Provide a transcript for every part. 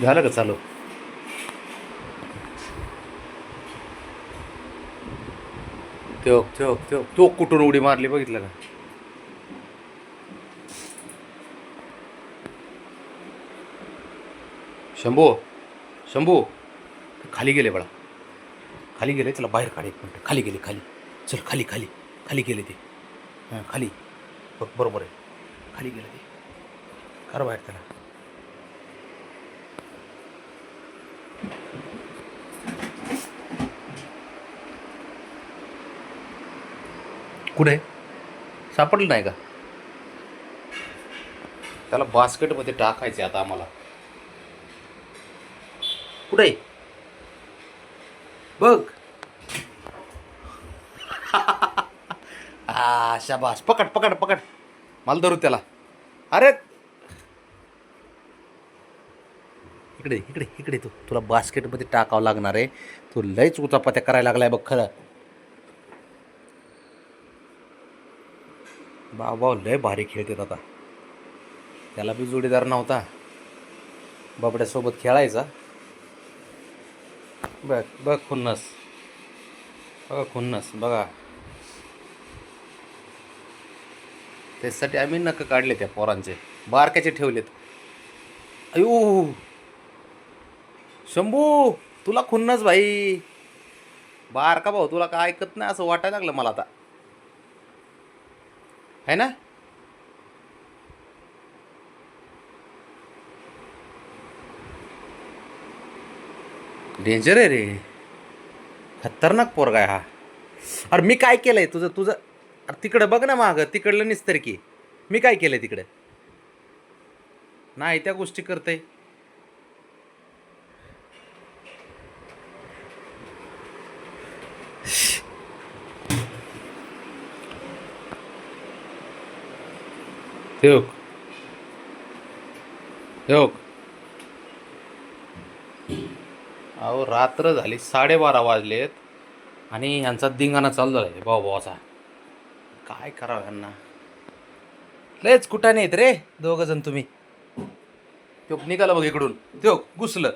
झालं का चालू? तो कुठून उडी मारली बघितलं का? शंभू, शंभू, खाली गेले बळा. खाली गेले, चला बाहेर काढ एक मिनटं. खाली गेले, खाली. चल खाली, खाली. खाली गेले ते. हां खाली. बघ बरोबर आहे. खाली गेले ते. कर बाहेर त्याला. कुठे सापडलं नाही का? त्याला बास्केटमध्ये टाकायचे आता आम्हाला. कुठे बघ. शाबास. पकड पकड पकड. मला धरू त्याला. अरे इकडे इकडे इकडे. तुला बास्केटमध्ये टाकावं लागणार आहे. तू लयच उचापत्या करायला लागलाय बघ खरं. बाबा लय भारी खेळतात आता. त्याला बी जोडीदार नव्हता. बाबड्यासोबत खेळायचा. बघ बघ खुन्नस. बघा खुन्नस बघा. त्यासाठी आम्ही नख काढले त्या पोरांचे. बारक्याचे ठेवलेत. अयो शंभू, तुला खुन्नस भाई. बारका भाऊ तुला काय ऐकत नाही असं वाटायला लागलं मला आता, है ना? डेंजर आहे रे. खतरनाक पोरगा आहे हा. अरे मी काय केलंय तुझं तुझं अरे तिकडं बघ ना मागं. तिकडलं निस्तर की. मी काय केलंय तिकडं? नाही त्या गोष्टी करतय. ठेव ठेव. अहो रात्र झाली, 12:30 वाजलेत आणि ह्यांचा धिंगाणा चालू झाला आहे भावाचा. काय करावं ह्यांना. लयच कुठाने आहेत रे दोघं जण तुम्ही. तो निघाला बघ इकडून. तो घुसलं.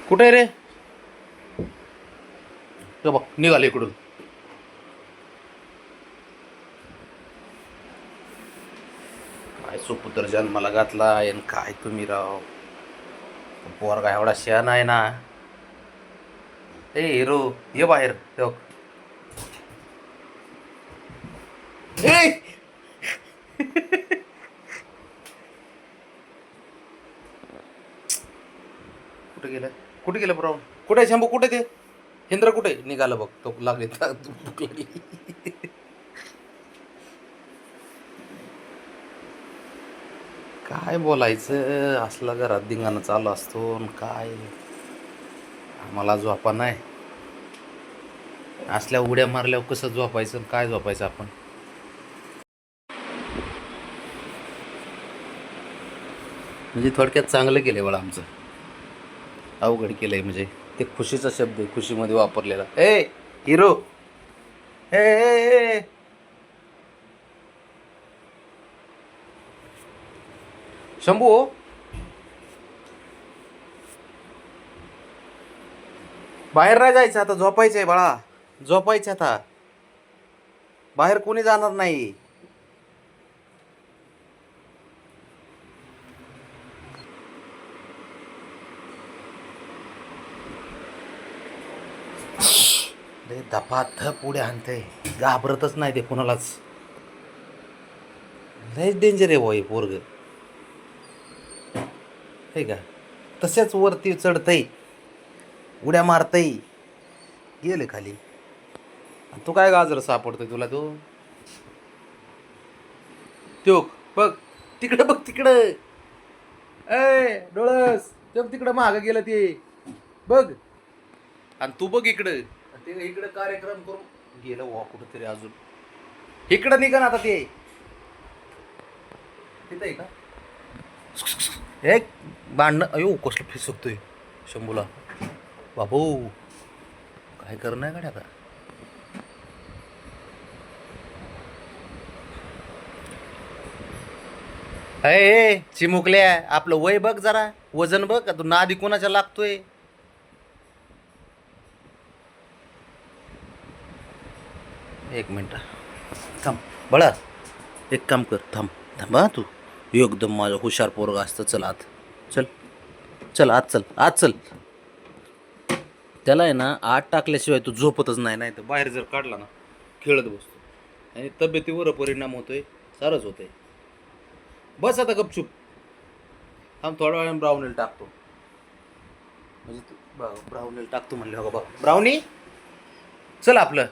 कुठे रे? तो बघ निघाला इकडून. काय सुपुत्र जन्माला घातला आणि काय तुम्ही राव. पोरगा एवढा शहाणा आहे ना. ए हिरो ये बाहेर. तो ए! कुठे गेलं? कुठे गेलं ब्राऊन? कुठे आहे शंभू? कुठे ते हिंद्र? कुठे निघालं बघ. तो लागली भूक लागली. काय बोलायचं, असला घरात धिंगाणं चालू असतो आणि काय. आम्हाला झोपा नाही. असल्या उड्या मारल्यावर कसं झोपायचं आणि काय झोपायचं आपण. म्हणजे थोडक्यात चांगलं केलं बळा आमचं. अवघड केलंय म्हणजे. ते खुशीचा शब्द आहे, खुशीमध्ये वापरलेला. ए हिरो. ए, ए, ए. शंभू, बाहेर नाही जायचं आता. झोपायचंय बाळा. झोपायचं आता. बाहेर कोणी जाणार नाही. लय धपाधप उड्या आणते. घाबरतच नाही ते कोणालाच. लयच डेंजर आहे भाऊ हे पोरग. हे का तसेच वरती चढतय, उड्या मारतय. गेले खाली. तू काय गाजर सापडतोय तुला? तो बघ तिकडं. बघ तिकडं. ए डोळस. ते तिकडं मागं गेलं ते. बघ. आणि तू बघ इकडं. ते इकडं कार्यक्रम करून गेलं वा कुठंतरी अजून. इकडं निघा ना आता ते. तिथं आहे का? एक भांडणं. अयो कसलं फिसकतोय शंभूला. बाबू काय करणं आहे गाड्या आता. अय चिमुकल्या आपलं वय बघ जरा, वजन बघ, तू नादी कोणाच्या लागतोय. एक मिनिट थांब बळा, एक काम कर, थांब थांब हा तू. एकदम माझं हुशार पोरगा असतं. चल आत, चल चल आत, चल आत चल. त्याला आहे ना आत टाकल्याशिवाय तू झोपतच नाही. नाही तर बाहेर जर काढला ना खेळत बसतो आणि तब्येतीवर परिणाम होतोय, सारच होतंय. बस आता गपचूप. थांब थोड्या वेळाने ब्राउनीला टाकतो. म्हणजे ब्राउनीला टाकतो म्हणले, हो बा ब्राउनी चल आपलं